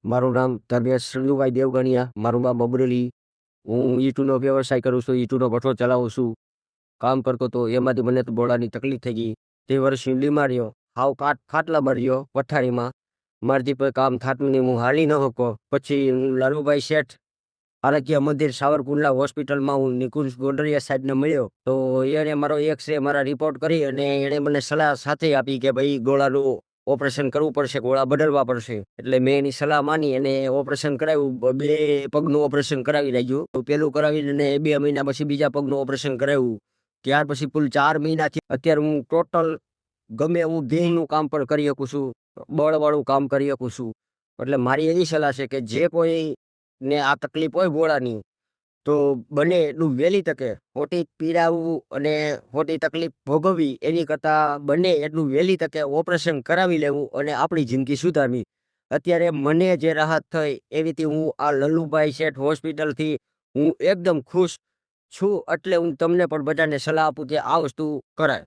મારું નામ ધર્મેશ સંજુભાઈ દેવગણિયા. મારું નામ અમરેલી. હું ઈંટનો વ્યવસાય કરું છું. ઈંટનો ભઠ્ઠો ચલાવું છું. કામ કરતો તો એમાંથી મને તો બોળાની તકલીફ થઈ ગઈ. તે વર્ષની બીમાર રહ્યો. હાવ ખાટલામાં રહ્યો પથારીમાં. મારથી કોઈ કામ થતું નહીં. હું હાલી ન શકો. પછી હું લાલુભાઈ શેઠ આરોગ્ય મંદિર સાવરકુંડલા હોસ્પિટલમાં હું નિકુંજ ગોંડલિયા સાહેબને મળ્યો. તો એણે મારો એક્સરે મારા રિપોર્ટ કરી અને એણે મને સલાહ સાથે આપી કે ભાઈ ગોળાનું ઓપરેશન કરવું પડશે, ગોળા બદલવા પડશે. એટલે મેં એની સલાહ માની અને ઓપરેશન કરાવ્યું. 2 પગનું ઓપરેશન કરાવી નાખ્યું. પેલું કરાવીને 2 મહિના પછી બીજા પગનું ઓપરેશન કરાવ્યું. ત્યાર પછી કુલ 4 મહિનાથી અત્યારે હું ટોટલ ગમે હું દેહનું કામ પણ કરી શકું છું, બળવાળું કામ કરી શકું છું. એટલે મારી એવી સલાહ છે કે જે કોઈ ને આ તકલીફ હોય ગોળાની, તો બને એટલું વહેલી તકે ખોટી પીડાવું અને ખોટી તકલીફ ભોગવવી એની કરતાં બને એટલું વહેલી તકે ઓપરેશન કરાવી લેવું અને આપણી જિંદગી સુધારવી. અત્યારે મને જે રાહત થઈ એવીથી હું આ લલ્લુભાઈ શેઠ હોસ્પિટલથી હું એકદમ ખુશ છું. એટલે હું તમને પણ બધાને સલાહ આપું કે આ વસ્તુ કરાય.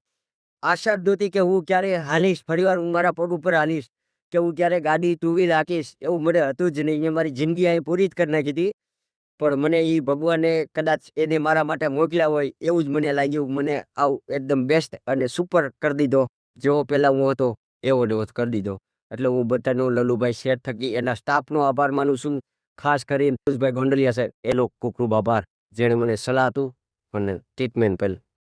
આશા જ નહોતી કે હું ક્યારે હાલીશ, ફરીવાર હું મારા પગ ઉપર હાલીશ, કે હું ક્યારે ગાડી 2 વ્હીલ હાંકીશ, એવું મને હતું જ નહીં. મેં મારી જિંદગી અહીં પૂરી જ કરી નાખી હતી. પણ મને એ ભગવાને કદાચ એને મારા માટે મોકલ્યા હોય એવું જ મને લાગ્યું. મને આવું એકદમ બેસ્ટ અને સુપર કરી દીધો. જેવો પહેલાં હું હતો એવો ને એવો જ કરી દીધો. એટલે હું બધાનો લલ્લુભાઈ શેઠ થકી એના સ્ટાફનો આભાર માનું છું. ખાસ કરીને નિકુંજભાઈ ગોંડલિયા સાહેબ એનો ખૂબ ખૂબ આભાર, જેણે મને સલાહ હતું અને ટ્રીટમેન્ટ પહેલ.